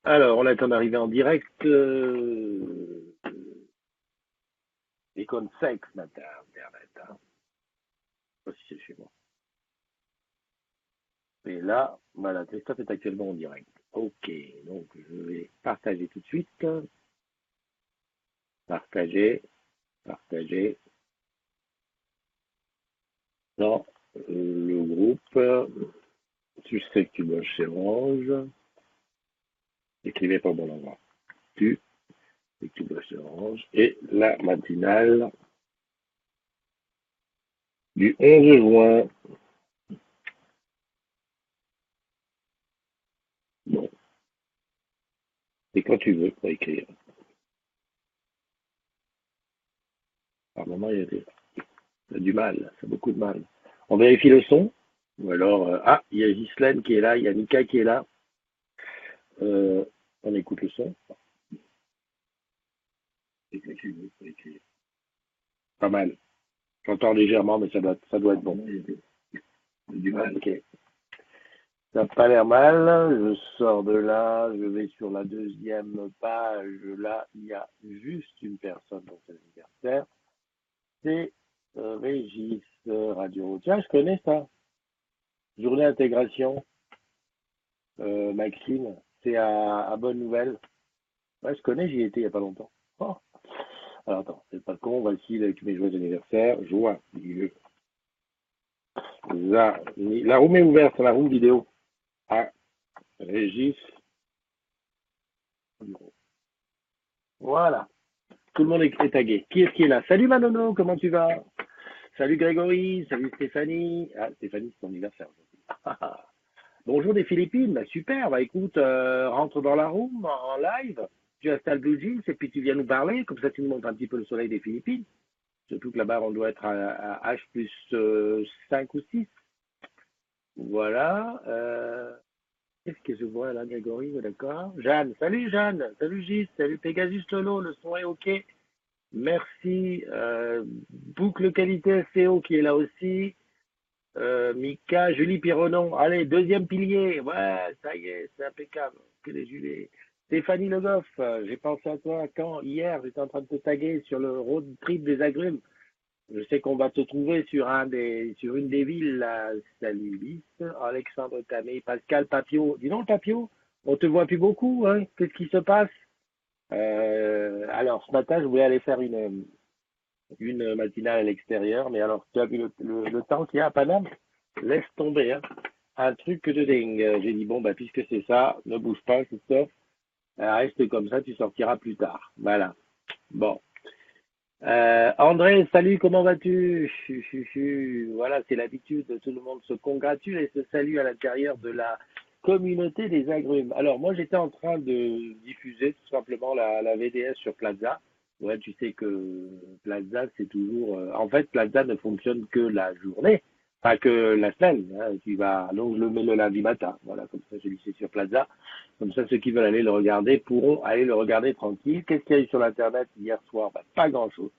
Alors, on attend d'arriver en direct. Icône sexe matin, Internet. Hein. Je sais pas si c'est chez moi. Et là, voilà, Christophe est actuellement en direct. Ok, donc je vais partager tout de suite. Partager, partager dans le groupe. Tu sais que tu bosses chez Orange. Écrivez pas bon endroit. Tu sais que tu bosses chez Orange. Et la matinale du 11 juin. Bon, c'est quand tu veux pour écrire. Par moment, il y a du mal, c'est beaucoup de mal. On vérifie le son. Ou alors, il y a Ghislaine qui est là, il y a Mika qui est là. Euh, on écoute le son. C'est quand tu veux pour écrire. Pas mal. J'entends légèrement, mais ça doit être bon. Il y a du mal, ok. Ça n'a pas l'air mal. Je sors de là, je vais sur la deuxième page. Là, il y a juste une personne pour cet anniversaire. C'est Régis Radio. Tiens, je connais ça. Journée intégration, Maxime. C'est à Bonne Nouvelle. Ouais, je connais, j'y étais il n'y a pas longtemps. Oh. Alors attends, c'est pas con, voici avec mes joyeux anniversaires. Joie. La room est ouverte, la room vidéo. Ah, Régis. Voilà. Tout le monde est tagué. Qui est-ce qui est là? Salut Manono, comment tu vas? Salut Grégory, salut Stéphanie. Ah, Stéphanie, c'est ton anniversaire aujourd'hui. Bonjour des Philippines, bah, super. Bah écoute, rentre dans la room en live. Tu installes Blue Jeans et puis tu viens nous parler. Comme ça, tu nous montres un petit peu le soleil des Philippines. Surtout que là-bas, on doit être à H plus 5 ou 6. Voilà. Qu'est-ce que je vois là, Grégory? D'accord. Jeanne. Salut Jeanne. Salut Gis. Salut Pegasus Lolo. Le son est OK. Merci. Boucle qualité SEO qui est là aussi. Mika, Julie Pironon. Allez, deuxième pilier. Ouais, ça y est, c'est impeccable. Que les Julie. Stéphanie Le Goff, j'ai pensé à toi quand? Hier, j'étais en train de te taguer sur le road trip des agrumes. Je sais qu'on va te trouver sur une des villes, là. Salut Lys, Alexandre Tamé, Pascal Papio. Dis donc, Papio, on te voit plus beaucoup, hein? Qu'est-ce qui se passe? Alors, ce matin, je voulais aller faire une matinale à l'extérieur, mais alors, tu as vu le temps qu'il y a à Paname? Laisse tomber, hein. Un truc de dingue. J'ai dit, bon, bah, puisque c'est ça, ne bouge pas, Christophe. Reste comme ça, tu sortiras plus tard. Voilà. Bon. André, salut, comment vas-tu? Voilà, c'est l'habitude, tout le monde se congratule et se salue à l'intérieur de la communauté des agrumes. Alors, moi, j'étais en train de diffuser tout simplement la VDS sur Plaza. Ouais, tu sais que Plaza, c'est toujours... en fait, Plaza ne fonctionne que la journée, pas que la semaine. Hein. Donc, je le mets le lundi matin. Voilà, comme ça, je dis c'est sur Plaza. Comme ça, ceux qui veulent aller le regarder pourront aller le regarder tranquille. Qu'est-ce qu'il y a eu sur l'Internet hier soir? Ben, pas grand-chose.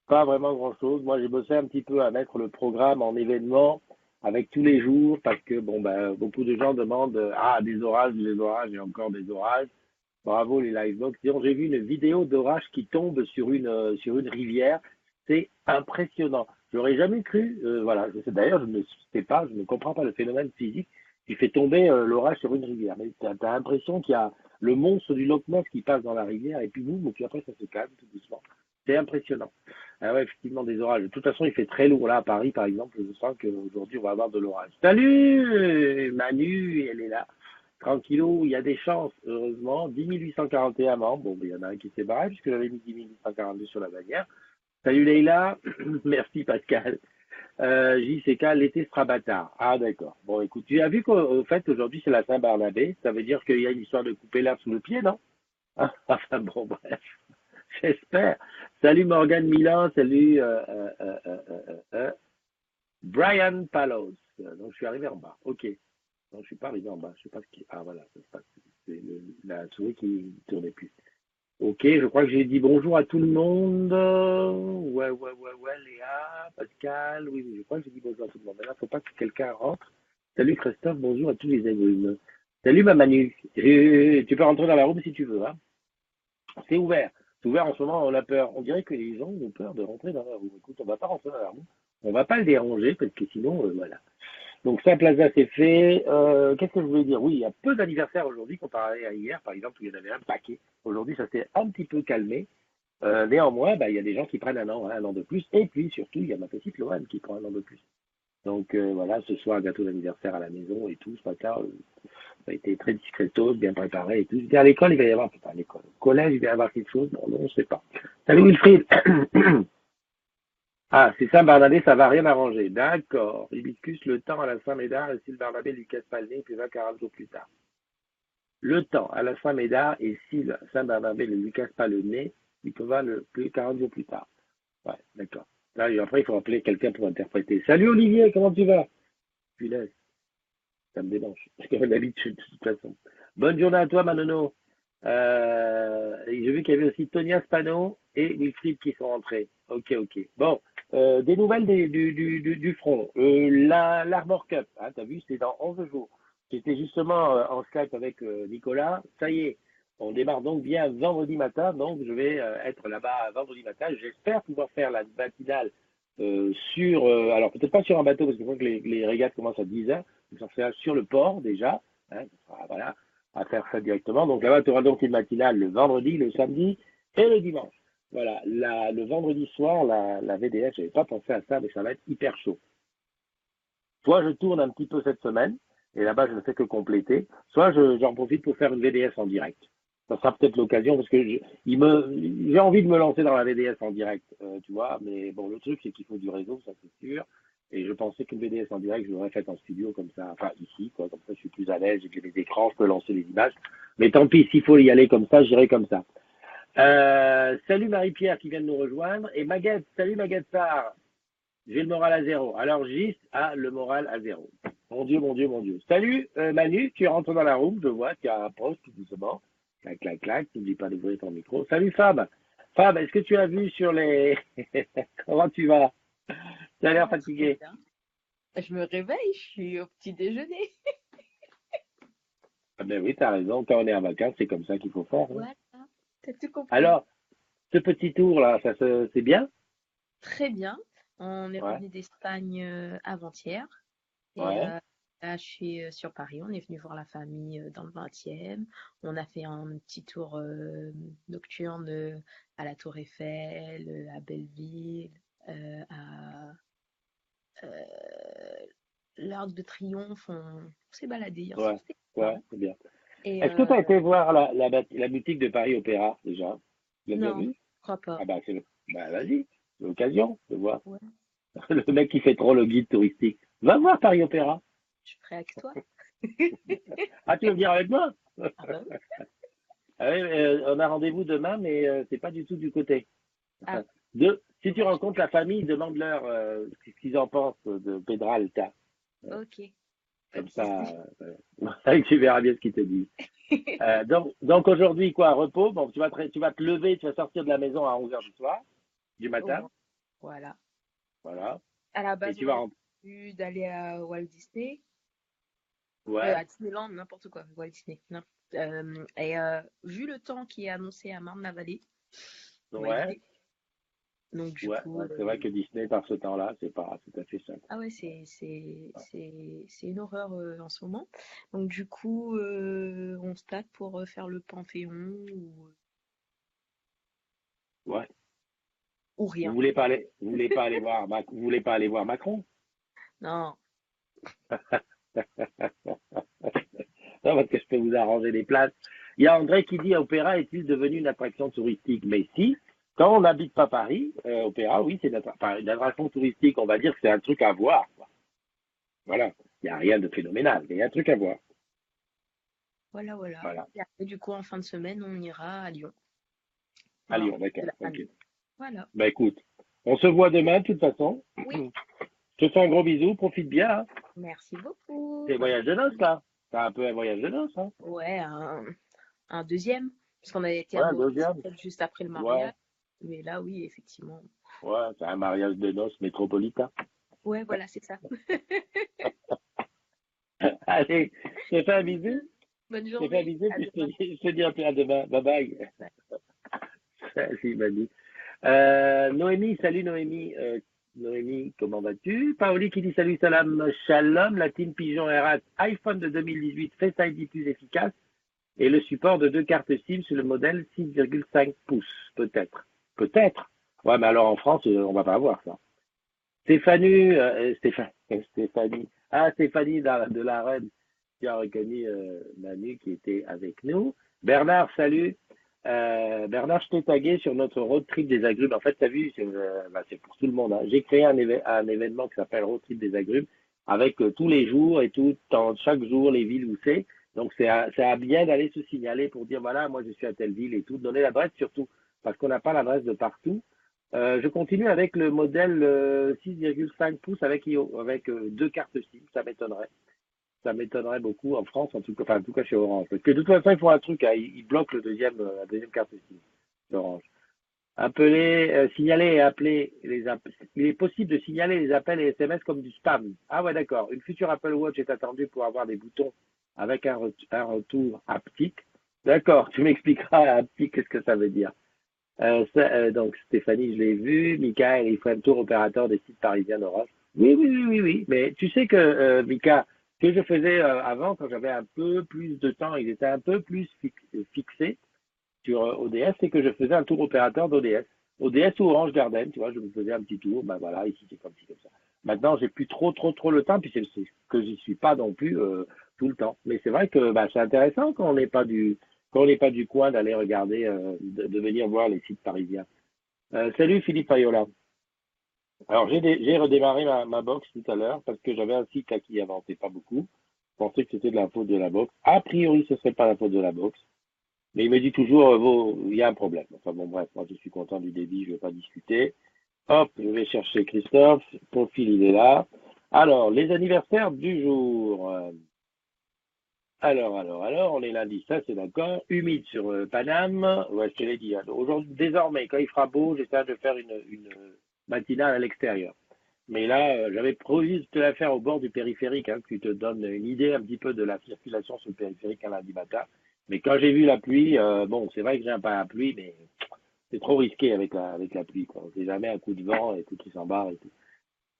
Pas vraiment grand-chose. Moi, j'ai bossé un petit peu à mettre le programme en événement avec tous les jours parce que bon, ben, beaucoup de gens demandent des orages et encore des orages. Bravo les livebox. J'ai vu une vidéo d'orage qui tombe sur une rivière. C'est impressionnant. J'aurais jamais cru. Voilà. D'ailleurs, je ne sais pas, je ne comprends pas le phénomène physique qui fait tomber l'orage sur une rivière. Mais t'as l'impression qu'il y a le monstre du Loch Ness qui passe dans la rivière et puis boum, et puis après ça se calme tout doucement. C'est impressionnant. Ah ouais, effectivement, des orages. De toute façon, il fait très lourd. Là, à Paris, par exemple, je sens qu'aujourd'hui, on va avoir de l'orage. Salut Manu, elle est là. Tranquillou, il y a des chances, heureusement. 10 841 membres. Bon, il y en a un qui s'est barré puisque j'avais mis 10 842 sur la bannière. Salut Leïla. Merci Pascal. JCK, l'été sera bâtard. Ah, d'accord. Bon, écoute, tu as vu qu'au fait, aujourd'hui, c'est la Saint-Barnabé. Ça veut dire qu'il y a une histoire de couper l'herbe sous le pied, non? Enfin, bon, bref. J'espère. Salut Morgan Milan, salut Brian Palos. Donc je suis arrivé en bas. Ok. Non, je suis pas arrivé en bas. Je sais pas ce qui. Ah voilà, ça se passe. C'est la souris qui ne tournait plus. Ok, je crois que j'ai dit bonjour à tout le monde. Ouais. Pascal. Oui, oui, je crois que j'ai dit bonjour à tout le monde. Maintenant, il ne faut pas que quelqu'un rentre. Salut Christophe, bonjour à tous les agrumes. Salut ma Manu. Tu peux rentrer dans la room si tu veux. Hein. C'est ouvert. C'est ouvert en ce moment, on a peur. On dirait que les gens ont peur de rentrer dans la room. Écoute, on ne va pas rentrer dans la room. On ne va pas le déranger parce que sinon, voilà. Donc ça, Plaza, c'est fait. Qu'est-ce que je voulais dire? Oui, il y a peu d'anniversaires aujourd'hui comparé à hier, par exemple, où il y en avait un paquet. Aujourd'hui, ça s'est un petit peu calmé. Néanmoins, bah, il y a des gens qui prennent un an de plus. Et puis, surtout, il y a ma petite Loane qui prend un an de plus. Donc voilà, ce soir, gâteau d'anniversaire à la maison et tout. Ce matin, ça a été très discretos, bien préparé et tout. J'étais à l'école, il va y avoir, à l'école, au collège, il va y avoir quelque chose. Non, non, on ne sait pas. Salut Wilfried. Ah, c'est Saint-Barnabé, ça va rien arranger. D'accord. Hibiscus, le temps à la Saint-Médard et si le Barnabé lui casse pas le nez, puis 20-40 jours plus tard. Le temps à la Saint-Médard et si le Saint-Barnabé ne lui casse pas le nez, il peut voir le plus 40 jours plus tard. Ouais, d'accord. Là, après, il faut appeler quelqu'un pour interpréter. Salut Olivier, comment tu vas? Punaise, ça me démange. Comme d'habitude, de toute façon. Bonne journée à toi, Manono. Et j'ai vu qu'il y avait aussi Tonia Spano et Wilfried qui sont rentrés. Ok, ok. Bon, des nouvelles du front. L'Armor Cup, hein, t'as vu, c'est dans 11 jours. J'étais justement en Skype avec Nicolas. Ça y est, on démarre donc bien vendredi matin. Donc, je vais être là-bas vendredi matin. J'espère pouvoir faire la matinale alors peut-être pas sur un bateau, parce que je crois que les régates commencent à 10 heures. Donc, ça sera sur le port déjà. Hein, voilà, à faire ça directement. Donc là-bas, tu auras donc une matinale le vendredi, le samedi et le dimanche. Voilà, le vendredi soir, la VDS, je n'avais pas pensé à ça, mais ça va être hyper chaud. Soit je tourne un petit peu cette semaine, et là-bas, je ne fais que compléter, soit j'en profite pour faire une VDS en direct. Ça sera peut-être l'occasion, parce que j'ai envie de me lancer dans la VDS en direct, tu vois, mais bon, le truc, c'est qu'il faut du réseau, ça c'est sûr. Et je pensais qu'une VDS en direct, je l'aurais faite en studio comme ça, enfin ici, quoi, comme ça je suis plus à l'aise, j'ai les écrans, je peux lancer les images. Mais tant pis, s'il faut y aller comme ça, j'irai comme ça. Salut Marie-Pierre qui vient de nous rejoindre. Et Maguette, salut Maguette Sarr. J'ai le moral à zéro. Alors Gis a le moral à zéro. Mon Dieu, mon Dieu, mon Dieu. Salut Manu, tu rentres dans la room, je vois, tu as un poste tout doucement. Clac, clac, clac, n'oublie pas d'ouvrir ton micro. Salut Fab. Fab, est-ce que tu as vu sur les... Comment tu vas? Tu as l'air Très fatigué. bien. Je me réveille, je suis au petit déjeuner. Ah ben oui, t'as raison. Quand on est en vacances, c'est comme ça qu'il faut faire. Hein. Voilà, t'as tout compris. Alors, ce petit tour là, c'est bien? Très bien. On est Ouais, revenu d'Espagne avant-hier. Et ouais. là, je suis sur Paris. On est venu voir la famille dans le 20e. On a fait un petit tour nocturne à la Tour Eiffel, à Belleville, à euh, l'Arc de Triomphe. On s'est baladé hier soir. Ouais, C'était ouais, marrant. c'est bien. Et Est-ce que tu as été voir la boutique de Paris Opéra déjà? Tu l'as déjà non, vue? je crois pas. Ah bah bah vas-y, c'est l'occasion de voir. Ouais, Le mec qui fait trop le guide touristique. Va voir Paris Opéra. je suis prêt avec toi. Ah, tu veux venir avec moi? Ah bah oui. Ah oui, on a rendez-vous demain, mais c'est pas du tout du côté. Ah, Si tu dommage. rencontres la famille, demande-leur ce qu'ils en pensent de Pedralta. Ok, pas Comme de ça, souci. tu verras bien ce qu'ils te disent. Donc aujourd'hui, quoi, repos. Bon, tu vas te lever, tu vas sortir de la maison à 11 heures du soir, du Au matin. moins, voilà. Voilà. À la Et base, tu on vas avait rentrer. prévu d'aller à Walt Disney, Ouais, à Disneyland, n'importe quoi, Walt Disney. Vu le temps qui est annoncé à Marne-la-Vallée, on va ouais, éviter. Donc du ouais, coup, ouais. C'est vrai que Disney, par ce temps-là, c'est pas tout à fait simple. ah ouais, c'est une horreur en ce moment. Donc du coup, on se tâte pour faire le Panthéon Ouais. ou rien. Vous voulez pas aller voir, vous voulez pas aller voir Macron? Non, Non, parce que je peux vous arranger les places. Il y a André qui dit Opéra est-il devenu une attraction touristique? Mais si, quand on n'habite pas Paris, Opéra, oui, c'est une attraction touristique. On va dire que c'est un truc à voir. Quoi. Voilà. Il n'y a rien de phénoménal, mais il y a un truc à voir. voilà, voilà. Voilà. Et après, du coup, en fin de semaine, on ira à Lyon, À voir Lyon, d'accord. de la Ok. famille. Voilà. Bah écoute, on se voit demain de toute façon. Oui, Je te fais un gros bisou, profite bien. Hein. merci beaucoup. C'est voyage de noces, là. C'est un peu un voyage de noces, hein. Ouais, un deuxième, parce qu'on a été à Ouais, un Maurice deuxième. peut-être juste après le Ouais. mariage. Mais là, oui, effectivement. Ouais, c'est un mariage de noces métropolitain. Ouais, voilà, c'est ça. Allez, je te fais un bisou. Bonne Je te fais un journée. bisou, À puis demain. je te dis à demain. Bye bye. Salut, Manu. Noémie, salut Noémie. Noémie, comment vas-tu? Paoli qui dit salut, salam, shalom. La team Pigeon RH iPhone de 2018, Face ID plus efficace et le support de deux cartes SIM sur le modèle 6,5 pouces, peut-être. Peut-être. Ouais, mais alors en France, on va pas avoir ça. Stéphanie. Ah, Stéphanie de la Reine qui a reconnu Manu qui était avec nous. Bernard, salut. Bernard, je t'ai tagué sur notre road trip des agrumes. En fait, tu as vu, c'est pour tout le monde, hein. J'ai créé un événement qui s'appelle Road Trip des agrumes avec tous les jours et tout, chaque jour, les villes où c'est. Donc, c'est à bien d'aller se signaler pour dire, voilà, moi, je suis à telle ville et tout. Donner l'adresse surtout, parce qu'on n'a pas l'adresse de partout. Je continue avec le modèle 6,5 pouces avec deux cartes SIM. Ça m'étonnerait. Ça m'étonnerait beaucoup en France, en tout cas chez Orange. Parce que de toute façon, ils font un truc, hein, ils bloquent la deuxième carte SIM d'Orange. Signaler et appeler il est possible de signaler les appels et SMS comme du spam. Ah ouais, d'accord. Une future Apple Watch est attendue pour avoir des boutons avec un retour haptique. D'accord, tu m'expliqueras haptique, qu'est-ce que ça veut dire. Donc Stéphanie, je l'ai vu. Michael, il faut un tour opérateur des sites parisiens d'Orange. Oui, oui, oui, oui, oui. Mais tu sais que, Mika, ce que je faisais avant, quand j'avais un peu plus de temps, ils étaient un peu plus fixés sur ODS, c'est que je faisais un tour opérateur d'ODS. ODS ou Orange Garden, tu vois, je me faisais un petit tour, ben voilà, ici c'est comme ci, comme ça. Maintenant, j'ai plus trop le temps, puis c'est que j'y suis pas non plus tout le temps. Mais c'est vrai que bah, c'est intéressant quand on n'est pas du coin d'aller regarder, de venir voir les sites parisiens. Salut Philippe Payola. Alors j'ai redémarré ma box tout à l'heure parce que j'avais un site là qui avançait pas beaucoup. Je pensais que c'était de la faute de la box. A priori, ce serait pas la faute de la box. Mais il me dit toujours, il y a un problème. Enfin bon, bref, moi je suis content du débit, je ne vais pas discuter. Hop, je vais chercher Christophe. Profil, il est là. Alors, les anniversaires du jour. Alors, on est lundi, ça c'est d'accord. Humide sur Paname. Ouais, je te l'ai dit. Alors, aujourd'hui, désormais, quand il fera beau, j'essaie de faire une matinale à l'extérieur. Mais là, j'avais prévu de te la faire au bord du périphérique, hein, qui te donne une idée un petit peu de la circulation sur le périphérique un lundi matin. Mais quand j'ai vu la pluie, bon, c'est vrai que j'ai un parapluie, mais c'est trop risqué avec la pluie, quoi. On sait jamais un coup de vent et tout qui s'embarre et tout.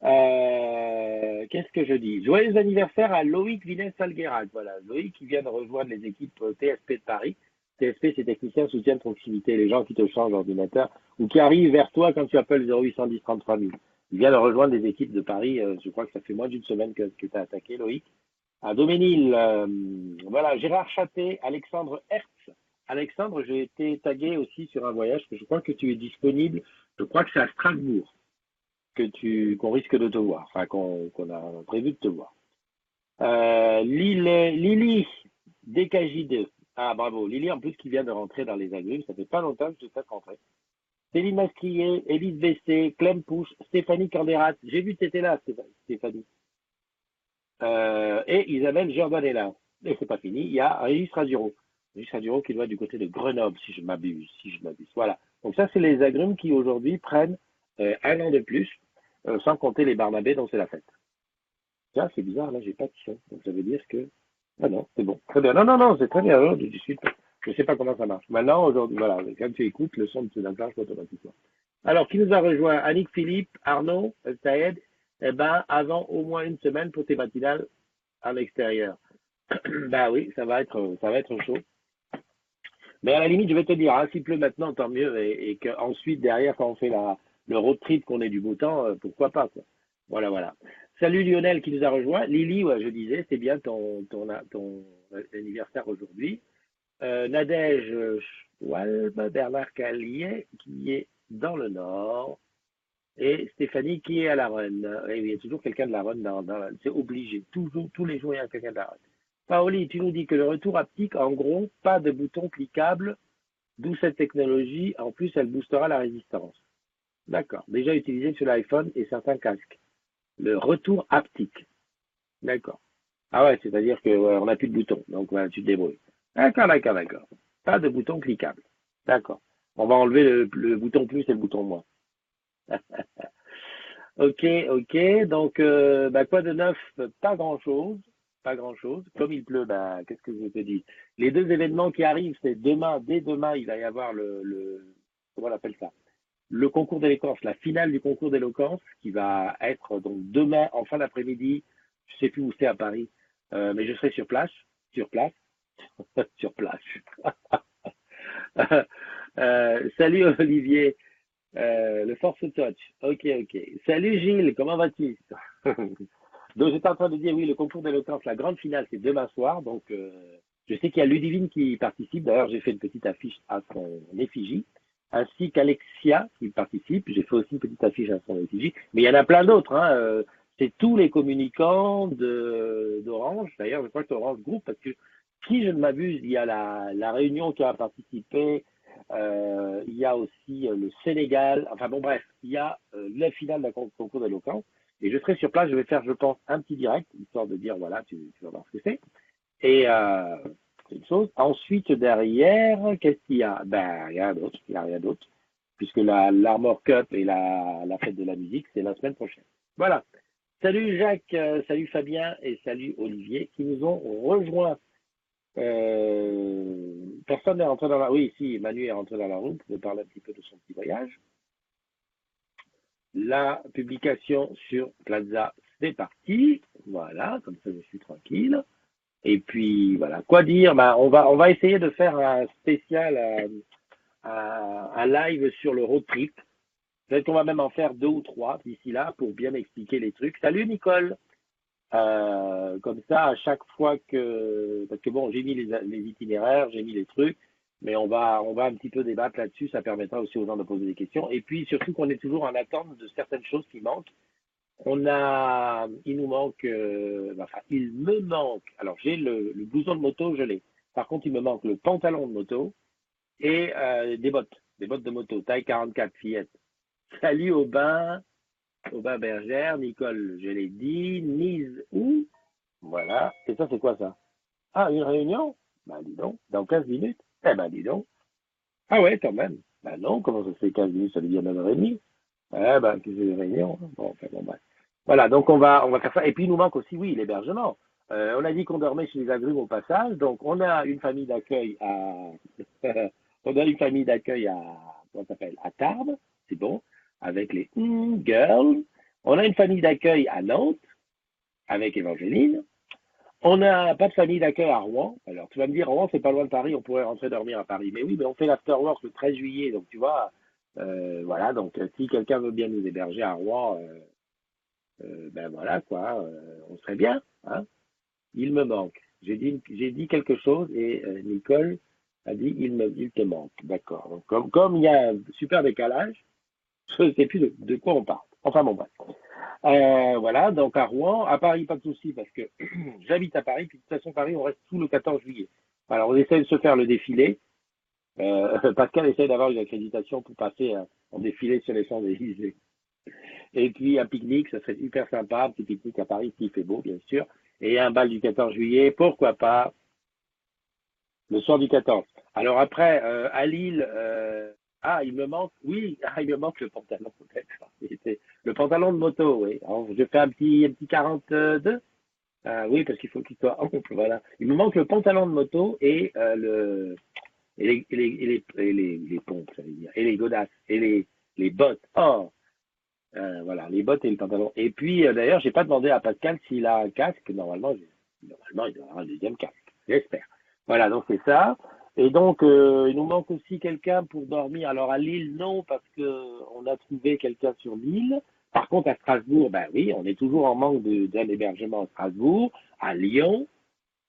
Qu'est-ce que je dis? Joyeux anniversaire à Loïc Vinès-Salguerac. Voilà, Loïc qui vient de rejoindre les équipes TSP de Paris. TSP, c'est technicien soutien de proximité, les gens qui te changent d'ordinateur ou qui arrivent vers toi quand tu appelles 0810 33 000. Il vient de rejoindre les équipes de Paris. Je crois que ça fait moins d'une semaine que tu as attaqué, Loïc. À Doménil, voilà, Gérard Châté, Alexandre Hertz. Alexandre, j'ai été tagué aussi sur un voyage que je crois que tu es disponible. Je crois que c'est à Strasbourg qu'on risque de te voir, enfin qu'on a prévu de te voir. Lily, DKJ2. Ah bravo, Lily en plus qui vient de rentrer dans les agrumes, ça fait pas longtemps que je te fais rentrer. Céline Mascrier, Élise Bessé, Clem Pouche, Stéphanie Candérat. J'ai vu que tu étais là, Stéphanie. Et Isabelle Jordanella. Et c'est pas fini, il y a Régis Raduro. Régis Raduro qui doit être du côté de Grenoble, si je m'abuse, Voilà. Donc ça, c'est les agrumes qui aujourd'hui prennent un an de plus, sans compter les Barnabés dont c'est la fête. Tiens, c'est bizarre, là, j'ai pas de son. Donc ça veut dire que... Ah non, c'est bon. Très bien. Non, c'est très bien. Alors, je sais pas comment ça marche. Maintenant, aujourd'hui, voilà, quand tu écoutes, le son se déclenche automatiquement. Alors, qui nous a rejoint? Annick Philippe, Arnaud, Saed, eh ben, avant au moins une semaine pour tes matinales à l'extérieur. Bah oui, ça va être chaud. Mais à la limite, je vais te dire, hein, s'il pleut maintenant, tant mieux, et qu'ensuite, derrière, quand on fait le road trip, qu'on ait du beau temps, pourquoi pas, quoi. Voilà, voilà. Salut Lionel qui nous a rejoint. Lily, ouais, je disais, c'est bien ton anniversaire aujourd'hui. Nadège Schwalbe, Bernard Callier, qui est dans le Nord, et Stéphanie qui est à la Run. Et il y a toujours quelqu'un de la Run c'est obligé. Toujours, tous les jours, il y a quelqu'un de la Run. Paoli, tu nous dis que le retour haptique, en gros, pas de bouton cliquable, d'où cette technologie. En plus, elle boostera la résistance. D'accord. Déjà utilisé sur l'iPhone et certains casques. Le retour haptique. D'accord. Ah ouais, c'est-à-dire que ouais, on n'a plus de bouton. Donc voilà, tu te débrouilles. D'accord. Pas de bouton cliquable. D'accord. On va enlever le bouton plus et le bouton moins. Ok, ok. Donc, bah, quoi de neuf? Pas grand-chose. Pas grand-chose. Comme il pleut, bah, qu'est-ce que je te dis? Les deux événements qui arrivent, c'est demain. Dès demain, il va y avoir comment on appelle ça? Le concours d'éloquence, la finale du concours d'éloquence, qui va être donc demain en fin d'après-midi. Je sais plus où c'est à Paris, mais je serai sur place, sur place. Salut Olivier. Le Force Touch. Ok, ok. Salut Gilles, comment vas-tu? Donc j'étais en train de dire, oui, le concours d'éloquence, la grande finale, c'est demain soir. Donc je sais qu'il y a Ludivine qui participe. D'ailleurs, j'ai fait une petite affiche à son effigie, ainsi qu'Alexia qui participe. J'ai fait aussi une petite affiche à son effigie. Mais il y en a plein d'autres. Hein. C'est tous les communicants d'Orange. D'ailleurs, je crois que c'est Orange Group, parce que si je ne m'abuse, il y a la Réunion qui a participé. Il y a aussi le Sénégal. Enfin bon, bref, il y a la finale d'un concours d'éloquence. Et je serai sur place, je vais faire, je pense, un petit direct, histoire de dire, voilà, tu vas voir ce que c'est. Et c'est une chose. Ensuite, derrière, qu'est-ce qu'il y a? Ben, rien d'autre, il n'y a rien d'autre. Puisque l'Armor Cup et la fête de la musique, c'est la semaine prochaine. Voilà. Salut Jacques, salut Fabien et salut Olivier qui nous ont rejoints. Personne n'est rentré dans la... Oui, si, Manu est rentré dans la room pour nous parler un petit peu de son petit voyage. La publication sur Plaza, c'est parti. Voilà, comme ça je suis tranquille. Et puis voilà, quoi dire? Bah, on va essayer de faire un spécial, un live sur le road trip. Peut-être qu'on va même en faire 2 ou 3 d'ici là pour bien expliquer les trucs. Salut Nicole. Comme ça, à chaque fois que, parce que bon, j'ai mis les itinéraires, j'ai mis les trucs, mais on va un petit peu débattre là-dessus. Ça permettra aussi aux gens de poser des questions. Et puis surtout qu'on est toujours en attente de certaines choses qui manquent. Il nous manque, enfin, il me manque. Alors j'ai le blouson de moto, je l'ai. Par contre, il me manque le pantalon de moto et des bottes de moto, taille 44 fillette. Salut Aubin Bergère, Nicole, je l'ai dit, Nise où? Voilà. Et ça, c'est quoi ça? Ah, une réunion? Ben dis donc, dans 15 minutes? Eh ben dis donc. Ah ouais, quand même. Ben non, comment ça se fait 15 minutes, ça veut dire 9h30? Eh ben, c'est une réunion. Bon, enfin, bon, bref. Voilà, donc on va faire ça. Et puis il nous manque aussi, oui, l'hébergement. On a dit qu'on dormait chez les agrumes au passage, donc on a une famille d'accueil à on a une famille d'accueil à comment ça s'appelle? À Tarbes, c'est bon, avec les Girls. On a une famille d'accueil à Nantes avec Évangéline. On n'a pas de famille d'accueil à Rouen. Alors, tu vas me dire, Rouen, c'est pas loin de Paris, on pourrait rentrer dormir à Paris. Mais oui, mais on fait l'afterwork le 13 juillet, donc tu vois, voilà, donc si quelqu'un veut bien nous héberger à Rouen, ben voilà, quoi, on serait bien, hein. Il me manque. J'ai dit quelque chose et Nicole a dit, il te manque. D'accord. Donc, comme il y a un super décalage, je ne sais plus de quoi on parle. Enfin, bon, bref. Voilà, donc à Rouen, à Paris, pas de souci parce que j'habite à Paris, puis de toute façon, Paris, on reste tout le 14 juillet. Alors, on essaie de se faire le défilé. Pascal essaie d'avoir une accréditation pour passer en défilé sur les Champs-Élysées. Et puis, un pique-nique, ça serait hyper sympa, un petit pique-nique à Paris, s'il fait beau, bien sûr. Et un bal du 14 juillet, pourquoi pas, le soir du 14. Alors après, à Lille, il me manque, oui, il me manque le pantalon, peut-être. Le pantalon de moto, oui. Alors, je fais un petit 42. Oui, parce qu'il faut qu'il soit ample, voilà. Il me manque le pantalon de moto et les pompes, ça veut dire, et les godasses, et les bottes. Oh, voilà, les bottes et le pantalon. Et puis, d'ailleurs, j'ai pas demandé à Pascal s'il a un casque. Normalement, il doit avoir un deuxième casque. J'espère. Voilà, donc c'est ça. Et donc, il nous manque aussi quelqu'un pour dormir. Alors, à Lille, non, parce que on a trouvé quelqu'un sur l'île. Par contre, à Strasbourg, ben oui, on est toujours en manque d'un hébergement à Strasbourg. À Lyon,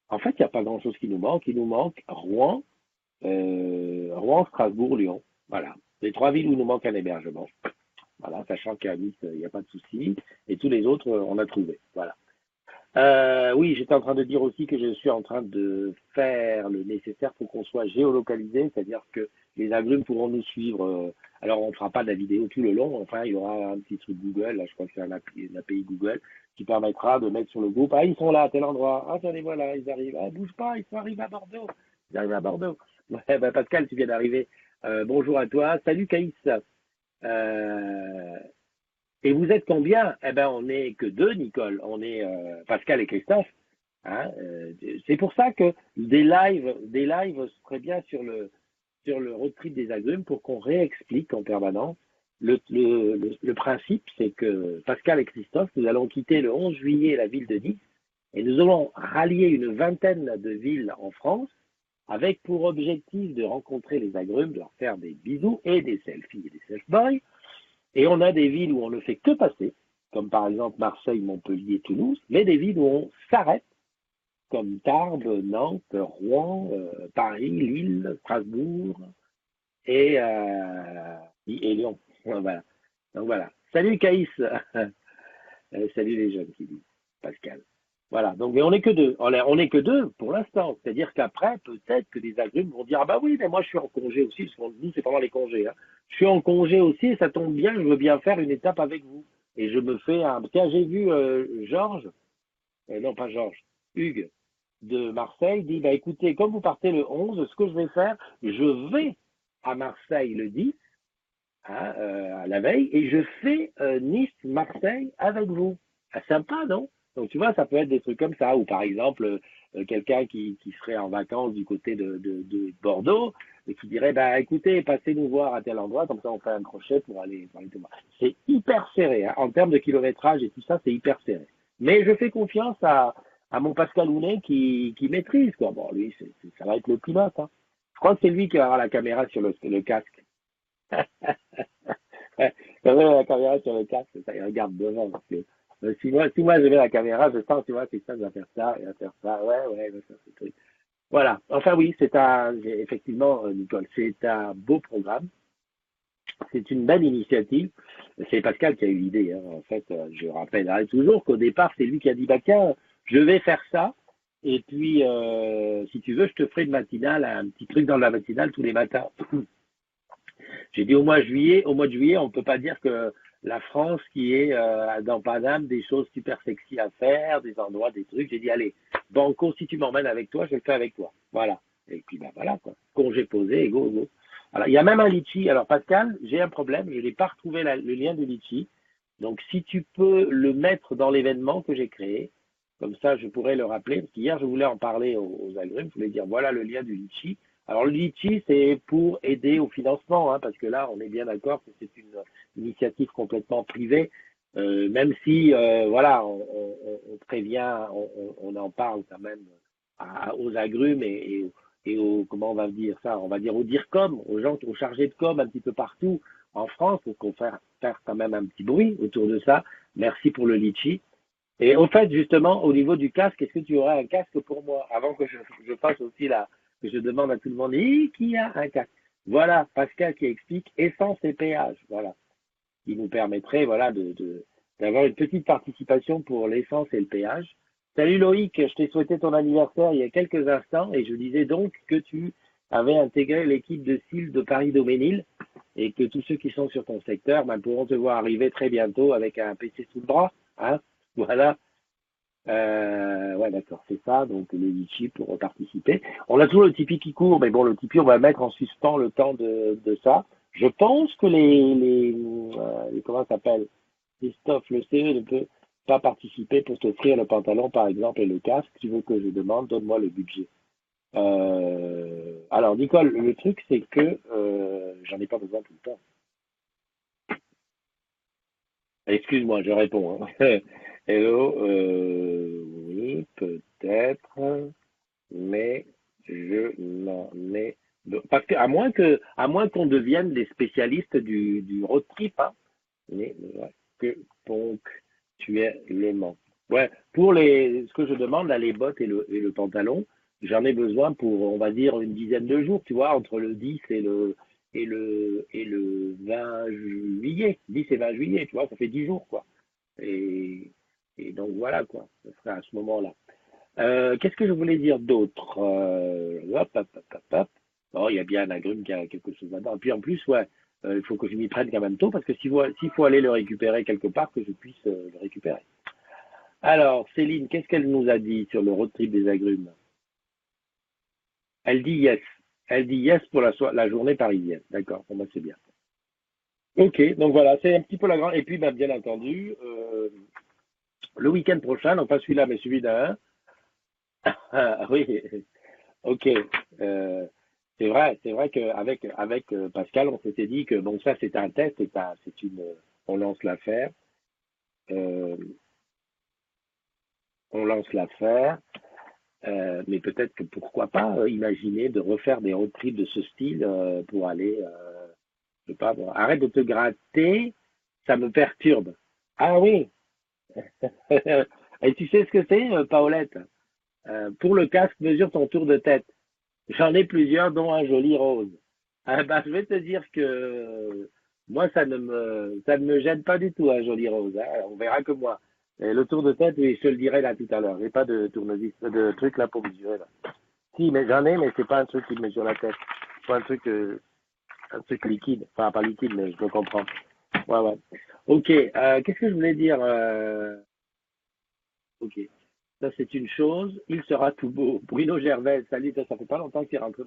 en fait, il n'y a pas grand-chose qui nous manque. Il nous manque Rouen, Rouen, Strasbourg, Lyon. Voilà. Les 3 villes où il nous manque un hébergement. Voilà, sachant qu'à Nice, il n'y a pas de souci. Et tous les autres, on a trouvé. Voilà. Oui, j'étais en train de dire aussi que je suis en train de faire le nécessaire pour qu'on soit géolocalisé, c'est-à-dire que les agrumes pourront nous suivre. Alors, on ne fera pas de la vidéo tout le long. Enfin, il y aura un petit truc Google, là, je crois que c'est un API Google, qui permettra de mettre sur le groupe. Ah, ils sont là, à tel endroit. Ah, attendez, voilà, ils arrivent. Ah, bouge pas, ils sont arrivés à Bordeaux. Ils arrivent à Bordeaux. Ouais, ben, Pascal, tu viens d'arriver. Bonjour à toi. Salut, Caïs. Euh, et vous êtes combien? Eh ben, on n'est que deux, Nicole. On est Pascal et Christophe. Hein, c'est pour ça que des lives seraient bien sur le road trip des agrumes pour qu'on réexplique en permanence. Le principe, c'est que Pascal et Christophe, nous allons quitter le 11 juillet la ville de Nice et nous allons rallier une vingtaine de villes en France avec pour objectif de rencontrer les agrumes, de leur faire des bisous et des selfies et des self-boys. Et on a des villes où on ne fait que passer, comme par exemple Marseille, Montpellier, Toulouse, mais des villes où on s'arrête, comme Tarbes, Nantes, Rouen, Paris, Lille, Strasbourg et Lyon. Voilà. Donc voilà. Salut Caïs. Salut les jeunes qui disent, Pascal. Voilà, donc mais on n'est que deux. On est que deux pour l'instant. C'est-à-dire qu'après, peut-être que les agrumes vont dire, ah bah oui, mais moi je suis en congé aussi, parce que nous, c'est pendant les congés. Hein. Je suis en congé aussi et ça tombe bien, je veux bien faire une étape avec vous. Et je me fais un. Tiens, j'ai vu Georges, non pas Georges, Hugues de Marseille dit, bah écoutez, comme vous partez le 11, ce que je vais faire, je vais à Marseille le 10, hein, à la veille, et je fais Nice-Marseille avec vous. Ah, sympa, non? Donc tu vois, ça peut être des trucs comme ça, ou par exemple, quelqu'un qui serait en vacances du côté de Bordeaux, et qui dirait, bah écoutez, passez nous voir à tel endroit, comme ça on fait un crochet pour aller tout voir. C'est hyper serré, hein. En termes de kilométrage et tout ça, c'est hyper serré. Mais je fais confiance à mon Pascal Hounet qui maîtrise, quoi. Bon, lui, ça va être le pilote, hein. Je crois que c'est lui qui va avoir la caméra sur le casque. Ouais, quand même la caméra sur le casque, ça, il regarde devant. Parce que, si moi je mets la caméra, je sens, tu vois, c'est ça, il va faire ça, il va faire ça, ouais, ouais, il va faire ce truc. Voilà. Enfin oui, effectivement, Nicole, c'est un beau programme. C'est une belle initiative. C'est Pascal qui a eu l'idée. Hein. En fait, je rappellerai toujours qu'au départ, c'est lui qui a dit, bah tiens, je vais faire ça. Et puis, si tu veux, je te ferai une matinale, un petit truc dans la matinale tous les matins. J'ai dit au mois de juillet, on ne peut pas dire que la France qui est dans Paname, des choses super sexy à faire, des endroits, des trucs. J'ai dit, allez, Banco, si tu m'emmènes avec toi, je le fais avec toi. Voilà. Et puis, ben voilà, quoi. Congé posé, et go, go. Alors, il y a même un litchi. Alors, Pascal, j'ai un problème. Je n'ai pas retrouvé le lien du litchi. Donc, si tu peux le mettre dans l'événement que j'ai créé, comme ça, je pourrais le rappeler. Parce qu'hier, je voulais en parler aux agrumes. Je voulais dire, voilà le lien du litchi. Alors, le litchi, c'est pour aider au financement, hein, parce que là, on est bien d'accord que c'est une initiative complètement privée. Même si, voilà, on prévient, on en parle quand même aux agrumes et aux, comment on va dire ça, on va dire aux DIRCOM, aux gens, aux chargés de com un petit peu partout en France, pour qu'on faire quand même un petit bruit autour de ça. Merci pour le litchi. Et au fait, justement, au niveau du casque, est-ce que tu aurais un casque pour moi avant que je fasse aussi que je demande à tout le monde, qui a un casque? Voilà, Pascal qui explique essence et péage, voilà, qui nous permettrait, voilà, d'avoir une petite participation pour l'essence et le péage. Salut Loïc, je t'ai souhaité ton anniversaire il y a quelques instants et je disais donc que tu avais intégré l'équipe de style de Paris-Doménil et que tous ceux qui sont sur ton secteur pourront te voir arriver très bientôt avec un PC sous le bras, hein, voilà. Ouais, d'accord, c'est ça. Donc, le litchi pour participer. On a toujours le Tipeee qui court, mais bon, le Tipeee, on va mettre en suspens le temps de ça. Je pense que comment ça s'appelle? Christophe, le CE ne peut pas participer pour t'offrir le pantalon, par exemple, et le casque. Tu veux que je demande, donne-moi le budget. Alors, Nicole, le truc, c'est que j'en ai pas besoin tout le temps. Excuse-moi, je réponds. Hein. Hello, oui, peut-être, mais je n'en ai. Parce que à moins qu'on devienne des spécialistes du road trip, hein, mais ouais, que ponctuellement. Ouais, ce que je demande là, les bottes et le pantalon, j'en ai besoin pour, on va dire, une dizaine de jours, tu vois, entre le 10 et le 20 juillet, 10 et 20 juillet, tu vois, ça fait 10 jours, quoi. Et, et donc voilà, quoi, ce serait à ce moment-là. Qu'est-ce que je voulais dire d'autre? Hop, hop, hop, hop, hop. Oh, il y a bien un agrume qui a quelque chose là-dedans. Et puis en plus, ouais, il faut que je m'y prenne quand même tôt, parce que s'il faut aller le récupérer quelque part, que je puisse le récupérer. Alors, Céline, qu'est-ce qu'elle nous a dit sur le road trip des agrumes? Elle dit yes. Elle dit yes pour la journée parisienne. D'accord, bon, bah, c'est bien. Ok, donc voilà, c'est un petit peu la grande. Et puis, ben, bien entendu, le week-end prochain, non pas celui-là, mais celui d'un. Ah, oui, ok. Euh, c'est vrai qu'avec Pascal, on s'était dit que bon, ça c'est un test, c'est une, on lance l'affaire, euh, on lance l'affaire, mais peut-être que pourquoi pas imaginer de refaire des road trips de ce style pour aller, je sais pas, bon, arrête de te gratter, ça me perturbe. Ah oui, et tu sais ce que c'est, Paolette? Pour le casque, mesure ton tour de tête. J'en ai plusieurs, dont un joli rose. Ah bah, je vais te dire que moi, ça ne me gêne pas du tout, un joli rose. Hein. On verra que moi. Et le tour de tête, oui, je te le dirai là tout à l'heure. J'ai pas de tournevis, de truc là pour mesurer là. Si, mais j'en ai, mais c'est pas un truc qui me mesure la tête. C'est pas un truc liquide. Enfin, pas liquide, mais je le comprends. Ouais, ouais. Ok. Qu'est-ce que je voulais dire ok. Ça, c'est une chose. Il sera tout beau. Bruno Gervais, salut. Ça fait pas longtemps qu'il est rentré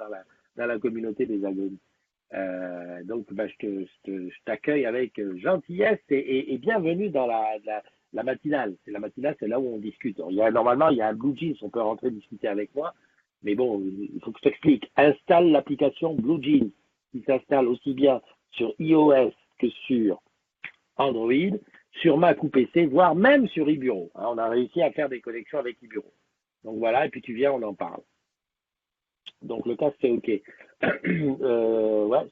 dans la communauté des agonistes. Donc, bah, je t'accueille avec gentillesse et bienvenue dans la matinale. C'est la matinale, c'est là où on discute. Normalement, il y a un Blue Jeans, on peut rentrer discuter avec moi. Mais bon, il faut que je t'explique. Installe l'application Blue Jeans qui s'installe aussi bien sur iOS que sur Android, sur Mac ou PC, voire même sur eBureau. Hein, on a réussi à faire des connexions avec eBureau. Donc voilà, et puis tu viens, on en parle. Donc le casque c'est OK. Ouais,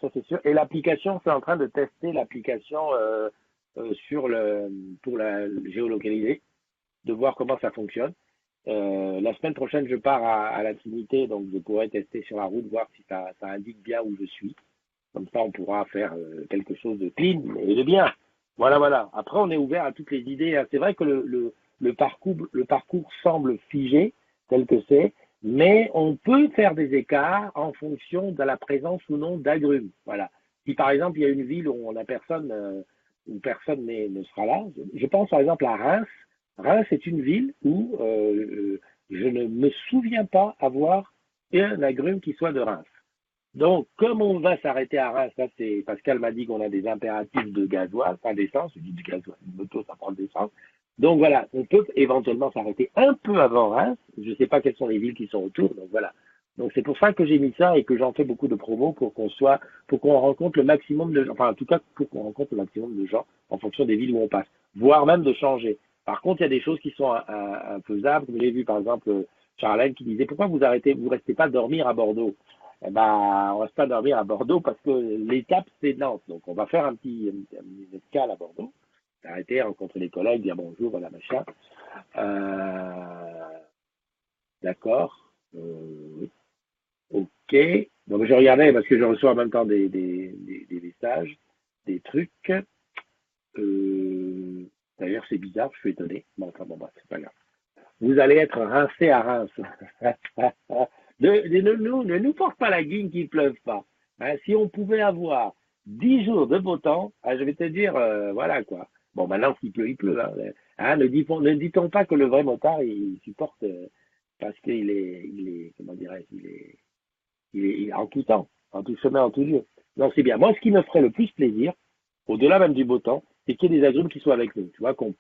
ça c'est sûr. Et l'application, c'est en train de tester l'application sur pour la géolocaliser, de voir comment ça fonctionne. La semaine prochaine, je pars à la Trinité, donc je pourrai tester sur la route, voir si ça indique bien où je suis. Comme ça, on pourra faire quelque chose de clean et de bien. Voilà, voilà. Après, on est ouvert à toutes les idées. C'est vrai que le parcours semble figé, tel que c'est, mais on peut faire des écarts en fonction de la présence ou non d'agrumes. Voilà. Si par exemple, il y a une ville où on a personne, où personne ne sera là, je pense par exemple à Reims. Reims est une ville où je ne me souviens pas avoir un agrume qui soit de Reims. Donc, comme on va s'arrêter à Reims, ça c'est Pascal m'a dit qu'on a des impératifs de gasoil, pas d'essence, je dis du gasoil, une moto ça prend de l'essence. Donc voilà, on peut éventuellement s'arrêter un peu avant Reims. Je ne sais pas quelles sont les villes qui sont autour, donc voilà. Donc c'est pour ça que j'ai mis ça et que j'en fais beaucoup de promos pour qu'on rencontre le maximum de gens, enfin en tout cas pour qu'on rencontre le maximum de gens en fonction des villes où on passe, voire même de changer. Par contre, il y a des choses qui sont infaisables. J'ai vu par exemple Charlène qui disait pourquoi vous restez pas dormir à Bordeaux? Eh ben, on reste pas dormir à Bordeaux parce que l'étape c'est Nantes. Donc on va faire une escale à Bordeaux, s'arrêter, rencontrer les collègues, dire bonjour, voilà machin. Euh, d'accord. Oui. Ok. Donc je regardais parce que je reçois en même temps des messages, des trucs. Euh, D'ailleurs c'est bizarre, je suis étonné. Bon, enfin bon, bah, c'est pas grave. Vous allez être rincé à Reims. Ne nous porte pas la guigne qu'il ne pleuve pas. Hein, si on pouvait avoir 10 jours de beau temps, je vais te dire, voilà quoi. Bon, maintenant s'il pleut, il pleut. Hein. Hein, ne dit-on pas que le vrai motard, il supporte parce il est, comment dirais-je, il est en tout temps, en tout chemin, en tout lieu. Donc c'est bien. Moi, ce qui me ferait le plus plaisir, au-delà même du beau temps, c'est qu'il y ait des agrumes qui soient avec nous, tu vois, qu'on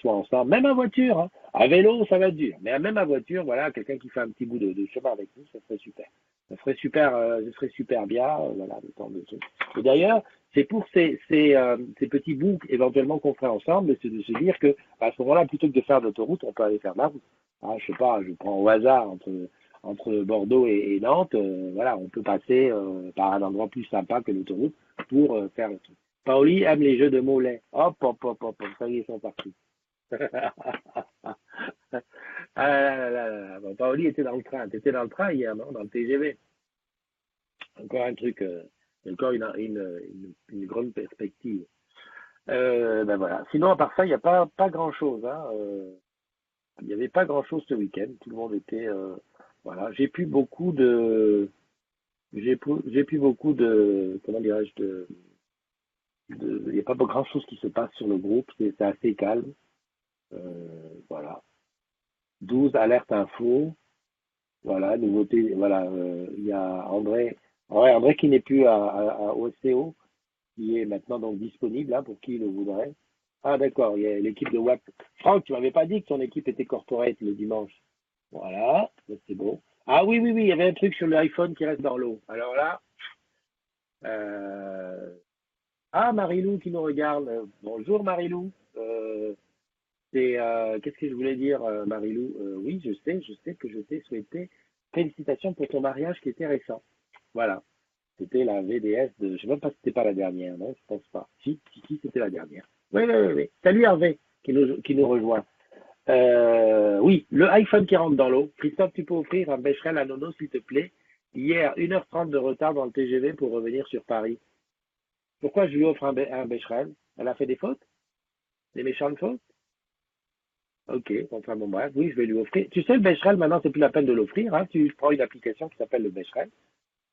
soit ensemble, même en voiture, hein. À vélo, ça va être dur, mais même en voiture, voilà, quelqu'un qui fait un petit bout de chemin avec nous, ça serait super. Ça serait super bien, voilà, le temps de tout. Et d'ailleurs, c'est pour ces petits bouts éventuellement qu'on ferait ensemble, c'est de se dire que à ce moment-là, plutôt que de faire de l'autoroute, on peut aller faire de la route. Ah, je sais pas, je prends au hasard entre Bordeaux et Nantes, voilà, on peut passer par un endroit plus sympa que l'autoroute pour faire le truc. Paoli aime les jeux de mots laids. Hop, hop, hop, hop, hop, ça y est, ils sont partis. Ah là là là là. Bon, Paoli était dans le train. Tu étais dans le train hier, non? Dans le TGV. Encore un truc, encore une grande perspective. Ben voilà. Sinon, à part ça, il n'y a pas grand-chose. Hein. Il n'y avait pas grand-chose ce week-end. Tout le monde était... voilà. J'ai plus beaucoup de... Comment dirais-je il n'y a pas grand-chose qui se passe sur le groupe. C'est assez calme. Voilà. 12 alerte info. Voilà, nouveauté. Voilà, il y a André, ouais, André qui n'est plus au SEO. qui est maintenant donc disponible hein, pour qui le voudrait. Ah d'accord, il y a l'équipe de WAP. Franck, tu m'avais pas dit que ton équipe était corporate le dimanche. Voilà, ça, c'est bon. Ah oui, oui, oui, il y avait un truc sur l'iPhone qui reste dans l'eau. Alors là, euh, ah Marilou qui nous regarde. Bonjour Marilou. Qu'est-ce que je voulais dire, Marilou? Oui, je sais que je t'ai souhaité félicitations pour ton mariage qui était récent. Voilà. C'était la VDS de, je sais même pas si c'était pas la dernière, non, je pense pas. Si, c'était la dernière. Oui, oui, oui, oui. Salut Hervé, qui nous rejoint. Oui, le iPhone qui rentre dans l'eau. Christophe, tu peux offrir un Becherel à Nono, s'il te plaît. Hier, 1h30 de retard dans le TGV pour revenir sur Paris. Pourquoi je lui offre un Becherel? Elle a fait des fautes? Des méchantes fautes? Ok, enfin bon bref, oui, je vais lui offrir. Tu sais, le Becherel, maintenant, c'est plus la peine de l'offrir. Hein. Tu prends une application qui s'appelle le Becherel.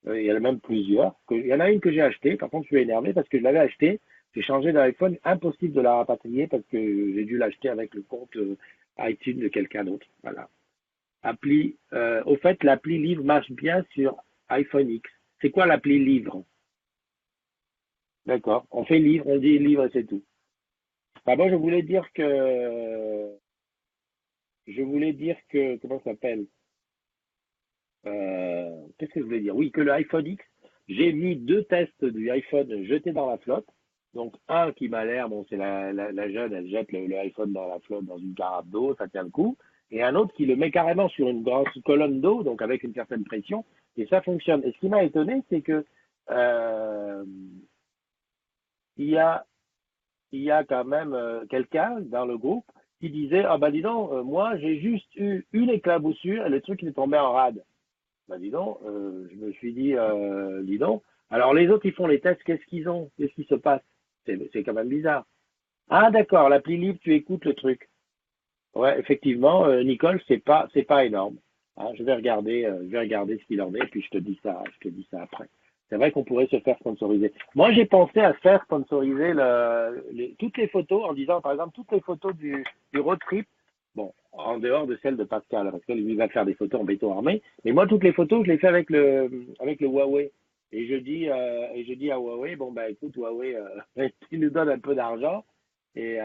Il y en a même plusieurs. Il y en a une que j'ai achetée. Par contre, je suis énervé parce que je l'avais achetée. J'ai changé d'iPhone. Impossible de la rapatrier parce que j'ai dû l'acheter avec le compte iTunes de quelqu'un d'autre. Voilà. Au fait, l'appli Livre marche bien sur iPhone X. C'est quoi l'appli Livre? D'accord. On fait Livre, on dit Livre et c'est tout. Enfin, moi, je voulais dire que, comment ça s'appelle? Qu'est-ce que je voulais dire? Oui, que le iPhone X, j'ai vu deux tests du iPhone jetés dans la flotte. Donc, un qui m'a l'air, bon, c'est la jeune, elle jette le iPhone dans la flotte, dans une carafe d'eau, ça tient le coup. Et un autre qui le met carrément sur une grande colonne d'eau, donc avec une certaine pression, et ça fonctionne. Et ce qui m'a étonné, c'est que euh, il y a, il y a quand même quelqu'un dans le groupe qui disait, ah bah dis donc, moi j'ai juste eu une éclaboussure et le truc il est tombé en rade. Bah dis donc, je me suis dit, dis donc. Alors les autres, ils font les tests, qu'est-ce qu'ils ont? Qu'est-ce qui se passe? C'est quand même bizarre. Ah d'accord, l'appli libre, tu écoutes le truc. Ouais, effectivement, Nicole, c'est pas énorme. Hein, je vais regarder ce qu'il en est, puis je te dis ça après. C'est vrai qu'on pourrait se faire sponsoriser. Moi, j'ai pensé à faire sponsoriser toutes les photos en disant, par exemple, toutes les photos du road trip. Bon, en dehors de celles de Pascal, parce que lui il va faire des photos en béton armé. Mais moi, toutes les photos, je les fais avec le Huawei. Et je dis à Huawei, bon bah écoute Huawei, tu nous donnes un peu d'argent et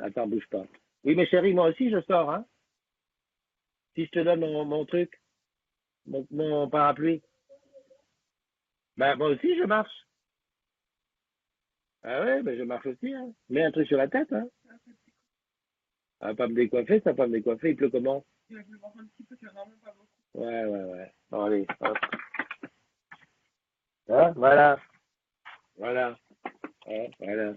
attends, bouge pas. Oui, mais chérie, moi aussi je sors, hein. Si je te donne mon truc, mon parapluie, bah moi aussi je marche. Ah ouais, ben je marche aussi, hein. Mets un truc sur la tête, hein. Ça va pas me décoiffer, ça va pas me décoiffer, il pleut comment? Ouais, ouais, ouais. Bon, allez, hop. Hein, voilà, voilà, ouais, voilà.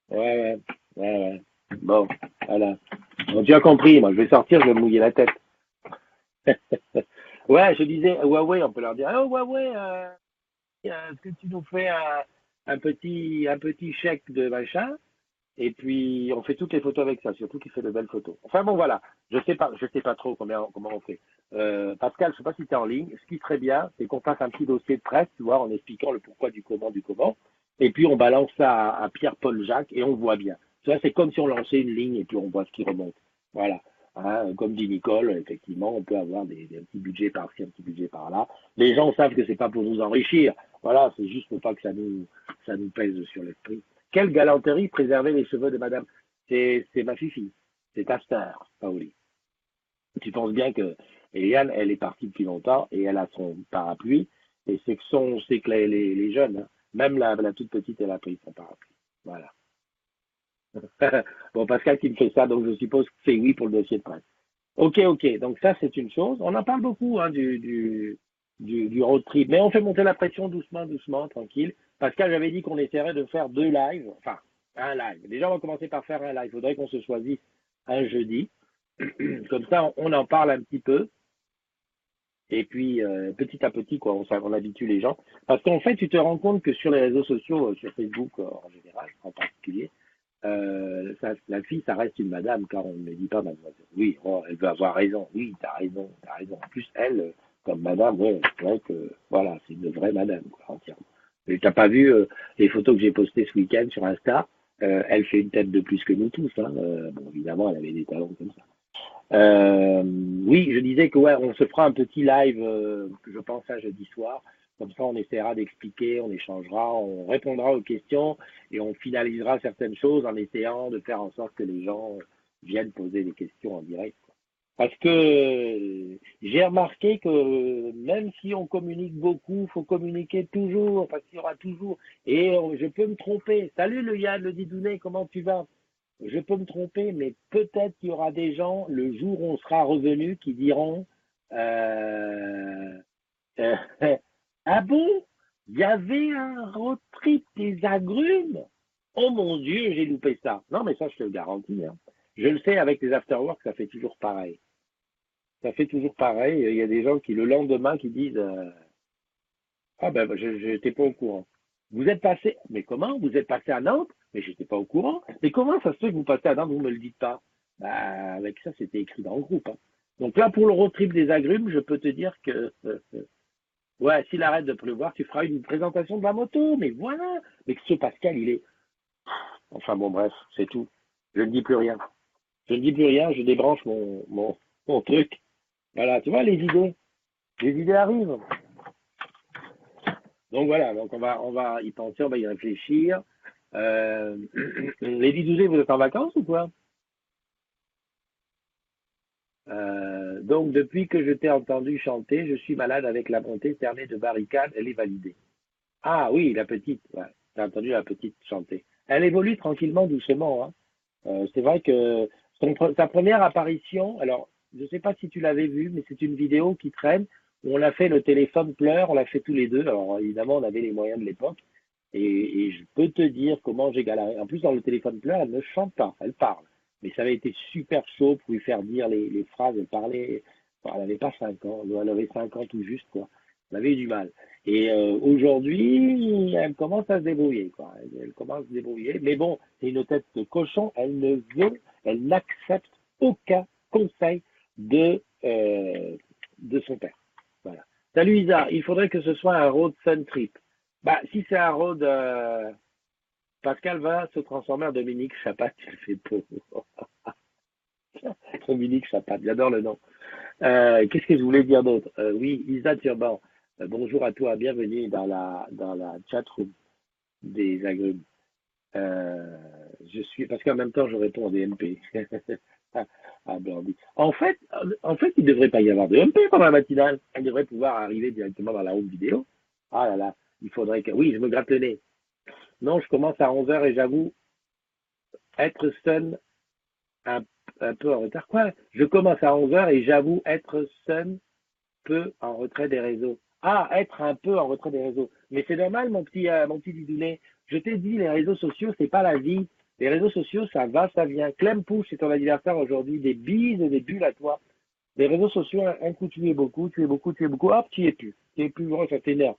Ouais, ouais, ouais, ouais. Bon, voilà. Bon, tu as compris, moi je vais sortir, je vais me mouiller la tête. Ouais, je disais, Huawei, on peut leur dire, oh Huawei, est-ce que tu nous fais un petit chèque de machin? Et puis, on fait toutes les photos avec ça, surtout qu'il fait de belles photos. Enfin bon, voilà. Je sais pas trop comment on fait. Pascal, je sais pas si tu es en ligne. Ce qui serait bien, c'est qu'on fasse un petit dossier de presse, tu vois, en expliquant le pourquoi du comment. Et puis, on balance ça à Pierre-Paul Jacques et on voit bien. Tu vois, c'est comme si on lançait une ligne et puis on voit ce qui remonte. Voilà. Hein, comme dit Nicole, effectivement, on peut avoir des petits budgets par-ci, un petit budget par-là. Les gens savent que c'est pas pour nous enrichir. Voilà, c'est juste pour pas que ça nous pèse sur l'esprit. Quelle galanterie préserver les cheveux de madame. C'est ma fifi. C'est ta star, Paoli. Tu penses bien que Eliane, elle est partie depuis longtemps et elle a son parapluie. Et c'est que les jeunes, hein, même la toute petite, elle a pris son parapluie. Voilà. Bon, Pascal qui me fait ça, donc je suppose que c'est oui pour le dossier de presse. Ok, ok. Donc ça, c'est une chose. On en parle beaucoup hein, du road trip, mais on fait monter la pression doucement, doucement, tranquille. Pascal, j'avais dit qu'on essaierait de faire deux lives, enfin un live. Déjà, on va commencer par faire un live. Il faudrait qu'on se choisisse un jeudi. Comme ça, on en parle un petit peu. Et puis, petit à petit, quoi, on habitue les gens. Parce qu'en fait, tu te rends compte que sur les réseaux sociaux, sur Facebook en général, en particulier, la fille, ça reste une madame, car on ne dit pas mademoiselle. Oui, oh, elle veut avoir raison. Oui, t'as raison, t'as raison. En plus, elle, comme madame, ouais, c'est vrai que, voilà, c'est une vraie madame, quoi, entièrement. Et t'as pas vu les photos que j'ai postées ce week-end sur Insta? Elle fait une tête de plus que nous tous, hein. Bon, évidemment, elle avait des talons comme ça. Oui, je disais que ouais, on se fera un petit live, que je pense à jeudi soir, Comme ça, on essaiera d'expliquer, on échangera, on répondra aux questions et on finalisera certaines choses en essayant de faire en sorte que les gens viennent poser des questions en direct. Parce que j'ai remarqué que même si on communique beaucoup, il faut communiquer toujours, parce qu'il y aura toujours. Et je peux me tromper. Salut le Yann, le Didounet, comment tu vas? Je peux me tromper, mais peut-être qu'il y aura des gens, le jour où on sera revenu, qui diront euh, euh, ah bon? Il y avait un road trip des agrumes? Oh mon Dieu, j'ai loupé ça. Non, mais ça, je te le garantis, hein. Je le sais, avec les afterworks, ça fait toujours pareil. Ça fait toujours pareil. Il y a des gens qui, le lendemain, qui disent ah ben, je n'étais pas au courant. Vous êtes passé, mais comment? Vous êtes passé à Nantes? Mais j'étais pas au courant. Mais comment ça se fait que vous passez à Nantes, vous me le dites pas? Bah, avec ça, c'était écrit dans le groupe, hein. Donc là, pour le road trip des agrumes, je peux te dire que ouais, s'il arrête de pleuvoir, tu feras une présentation de la moto. Mais voilà. Mais que ce Pascal, il est. Enfin bon, bref, c'est tout. Je ne dis plus rien. Je ne dis plus rien, je débranche mon truc. Voilà, tu vois, les idées arrivent. Donc voilà, donc on va y penser, on va y réfléchir. Euh, les 12 vous êtes en vacances ou quoi? Donc depuis que je t'ai entendu chanter, je suis malade avec la montée cernée de barricade, elle est validée. Ah oui, la petite, ouais, t'as entendu la petite chanter. Elle évolue tranquillement, doucement, hein. C'est vrai que sa première apparition, alors je ne sais pas si tu l'avais vue, mais c'est une vidéo qui traîne où on l'a fait le téléphone pleure, on l'a fait tous les deux. Alors évidemment, on avait les moyens de l'époque et je peux te dire comment j'ai galéré. En plus, dans le téléphone pleure, elle ne chante pas, elle parle. Mais ça avait été super chaud pour lui faire dire les phrases. Elle parlait, bon, elle n'avait pas 5 ans, elle avait 5 ans tout juste, quoi. Elle avait eu du mal. Et aujourd'hui, elle commence à se débrouiller, quoi. Elle commence à se débrouiller. Mais bon, c'est une tête de cochon. Elle n'accepte aucun conseil de son père. Voilà. Salut Isa, il faudrait que ce soit un road fun trip. Bah, si c'est un road, Pascal va se transformer en Dominique Chapat, il fait beau. Dominique Chapat, j'adore le nom. Qu'est-ce que je voulais dire d'autre? Oui, Isa Turban, bonjour à toi, bienvenue dans la chat room des agrumes. Euh, parce qu'en même temps, je réponds en DMP. Ah, Blondie. En fait, il ne devrait pas y avoir de MP pendant la matinale. Elle devrait pouvoir arriver directement dans la home vidéo. Ah là là, il faudrait que. Oui, je me gratte le nez. Non, je commence à 11 heures et j'avoue être stun un, un peu en retard. Quoi? Je commence à 11 heures et j'avoue être stun peu en retrait des réseaux. Ah, être un peu en retrait des réseaux. Mais c'est normal, mon petit Didounet. Je t'ai dit, les réseaux sociaux, c'est pas la vie. Les réseaux sociaux, ça va, ça vient. Clem Pouche, c'est ton anniversaire aujourd'hui. Des bises et des bulles à toi. Les réseaux sociaux, un coup tu es beaucoup, tu es beaucoup, tu es beaucoup. Hop, tu es plus. Tu es plus, oh, ça t'énerve.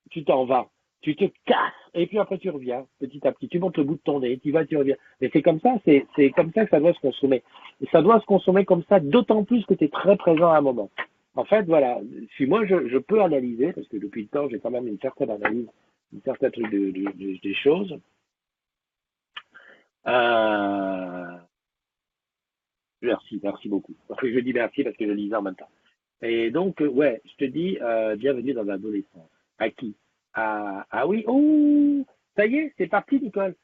Tu t'en vas. Tu te casses. Et puis après, tu reviens, petit à petit. Tu montes le bout de ton nez, tu vas, tu reviens. Mais c'est comme ça, c'est comme ça que ça doit se consommer. Et ça doit se consommer comme ça, d'autant plus que tu es très présent à un moment. En fait, voilà, si moi je peux analyser, parce que depuis le temps j'ai quand même une certaine analyse, une certaine truc des choses. Euh, merci beaucoup. Je dis merci parce que je lisais en même temps. Et donc, ouais, je te dis, bienvenue dans l'adolescence. À qui? Ah oui, oh, ça y est, c'est parti, Nicole.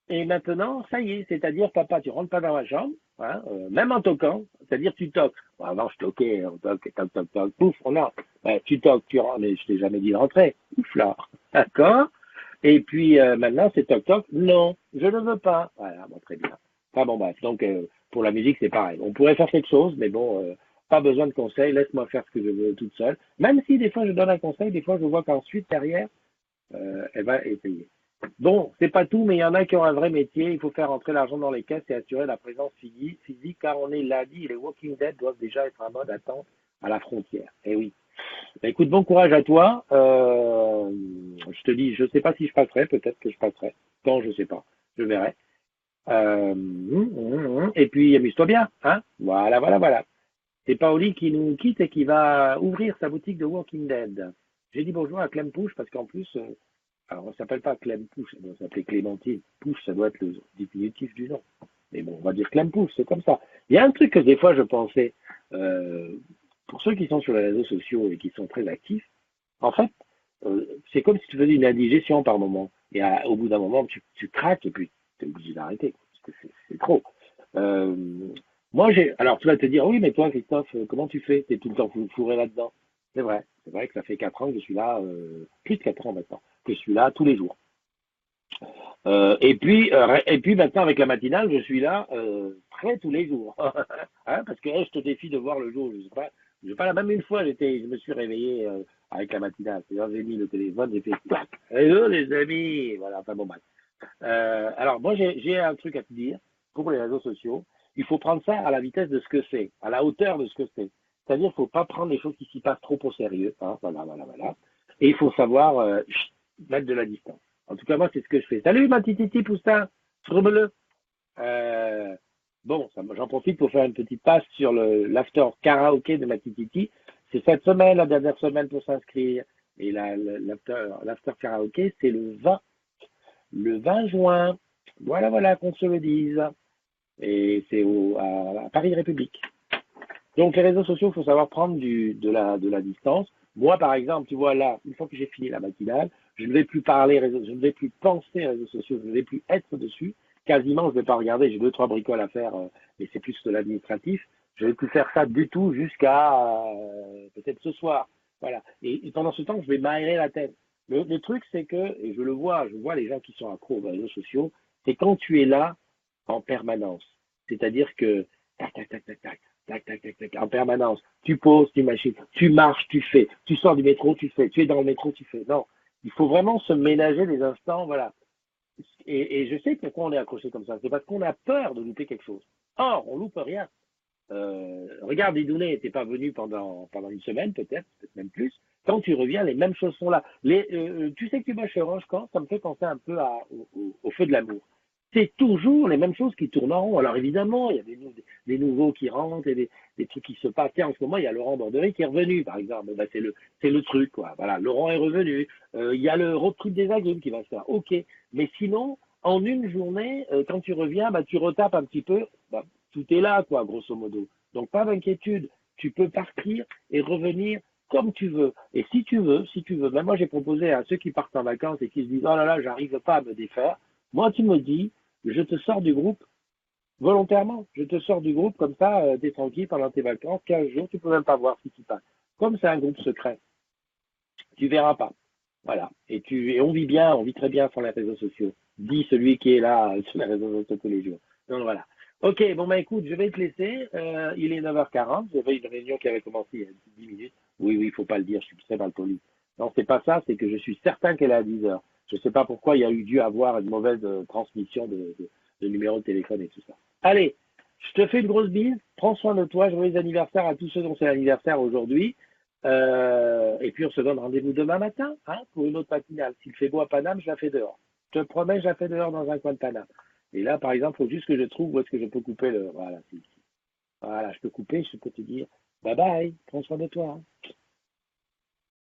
Et maintenant, ça y est, c'est-à-dire, papa, tu rentres pas dans ma chambre, hein, même en toquant, c'est-à-dire tu toques. Bon, avant, je toquais, on toque, toc, toc, toc, pouf, on a. Ouais, tu toques, tu rentres, mais je t'ai jamais dit de rentrer. Ouf là, d'accord. Et puis maintenant, c'est toc, toc, non, je ne veux pas. Voilà, bon, très bien. Enfin bon, bref, donc pour la musique, c'est pareil. On pourrait faire quelque chose, mais bon, pas besoin de conseils, laisse-moi faire ce que je veux toute seule. Même si des fois je donne un conseil, des fois je vois qu'ensuite, derrière, elle va essayer. Bon, c'est pas tout, mais il y en a qui ont un vrai métier. Il faut faire entrer l'argent dans les caisses et assurer la présence physique, car on est lundi et les Walking Dead doivent déjà être en mode attente à la frontière. Eh oui. Bah, écoute, bon courage à toi. Je te dis, je sais pas si je passerai, peut-être que je passerai. Quand, je sais pas. Je verrai. Et puis, amuse-toi bien, hein? Voilà, voilà, voilà. C'est Paoli qui nous quitte et qui va ouvrir sa boutique de Walking Dead. J'ai dit bonjour à Clem Pouche parce qu'en plus, alors, on ne s'appelle pas Clem Pouche, ça doit s'appeler Clémentine. Pouche, ça doit être le diminutif du nom. Mais bon, on va dire Clem Pouche, c'est comme ça. Il y a un truc que des fois je pensais, euh, pour ceux qui sont sur les réseaux sociaux et qui sont très actifs, en fait, C'est comme si tu faisais une indigestion par moment. Et au bout d'un moment, tu craques et puis tu es obligé d'arrêter. Parce que c'est trop. Euh, alors tu vas te dire, oui, mais toi, Christophe, comment tu fais? Tu es tout le temps fourré là-dedans. C'est vrai. C'est vrai que ça fait 4 ans que je suis là, plus de 4 ans maintenant, que je suis là tous les jours. Et puis maintenant avec la matinale, je suis là près tous les jours. Hein, parce que je te défie de voir le jour, je sais pas la même une fois, je me suis réveillé avec la matinale. C'est-à-dire j'ai mis le téléphone, j'ai fait clac. Hello les amis, voilà. Enfin bon bref. Alors moi j'ai un truc à te dire pour les réseaux sociaux. Il faut prendre ça à la vitesse de ce que c'est, à la hauteur de ce que c'est. C'est-à-dire qu'il faut pas prendre les choses qui s'y passent trop au sérieux. Hein, voilà, voilà, voilà. Et il faut savoir mettre de la distance. En tout cas, moi, c'est ce que je fais. Salut, ma tititi poussin, le bon, j'en profite pour faire une petite passe sur l'after karaoké de ma tititi. C'est cette semaine, la dernière semaine pour s'inscrire. Et l'after karaoké, c'est le 20 juin. Voilà, voilà, qu'on se le dise. Et c'est à Paris République. Donc, les réseaux sociaux, il faut savoir prendre de la distance. Moi, par exemple, tu vois, là, une fois que j'ai fini la matinale, je ne vais plus parler je ne vais plus penser réseaux sociaux, je ne vais plus être dessus. Quasiment, je ne vais pas regarder, j'ai 2, 3 bricoles à faire, mais c'est plus de l'administratif. Je ne vais plus faire ça du tout jusqu'à peut-être ce soir. Voilà. Et pendant ce temps, je vais m'aérer la tête. Le truc, c'est que, et je vois les gens qui sont accros aux réseaux sociaux, c'est quand tu es là en permanence. C'est-à-dire que, tac, tac, tac, tac, tac, tac, tac, tac, tac, en permanence. Tu poses, tu machines, tu marches, tu fais. Tu sors du métro, tu fais. Tu es dans le métro, tu fais. Non, il faut vraiment se ménager des instants, voilà. Et je sais pourquoi on est accroché comme ça. C'est parce qu'on a peur de louper quelque chose. Or, on loupe rien. Regarde, Didounet n'était pas venu pendant une semaine, peut-être même plus. Quand tu reviens, les mêmes choses sont là. Tu sais que tu moches orange quand? Ça me fait penser un peu au feu de l'amour. C'est toujours les mêmes choses qui tournent en rond. Alors évidemment, il y a des nouveaux qui rentrent et des trucs qui se passent. Tiens, en ce moment, il y a Laurent Borderie qui est revenu, par exemple. Ben, c'est le truc, quoi. Voilà, Laurent est revenu. Il y a le road trip des agrumes qui va se faire. Ok. Mais sinon, en une journée, quand tu reviens, bah, tu retapes un petit peu. Bah, tout est là, quoi, grosso modo. Donc, pas d'inquiétude. Tu peux partir et revenir comme tu veux. Et si tu veux, même moi, j'ai proposé à ceux qui partent en vacances et qui se disent, oh là là, j'arrive pas à me défaire. Moi, tu me dis, je te sors du groupe volontairement. Je te sors du groupe comme ça, t'es tranquille pendant tes vacances, 15 jours, tu peux même pas voir ce qui se passe. Comme c'est un groupe secret, tu verras pas. Voilà. Et on vit bien, on vit très bien sur les réseaux sociaux. Dit celui qui est là sur les réseaux sociaux tous les jours. Donc voilà. Ok, bon bah écoute, je vais te laisser. Il est 9h40. J'avais une réunion qui avait commencé il y a 10 minutes. Oui, oui, il faut pas le dire, je suis très mal poli. Non, c'est pas ça, c'est que je suis certain qu'elle est à 10 heures. Je sais pas pourquoi il y a eu dû avoir une mauvaise transmission de numéro de téléphone et tout ça. Allez, je te fais une grosse bise. Prends soin de toi. Joyeux anniversaire à tous ceux dont c'est l'anniversaire aujourd'hui. Et puis on se donne rendez-vous demain matin hein, pour une autre matinale. S'il fait beau à Paname, je la fais dehors. Je te promets, je la fais dehors dans un coin de Paname. Et là, par exemple, il faut juste que je trouve où est-ce que je peux couper le. Voilà, voilà, je peux couper, je peux te dire bye bye, prends soin de toi. Hein.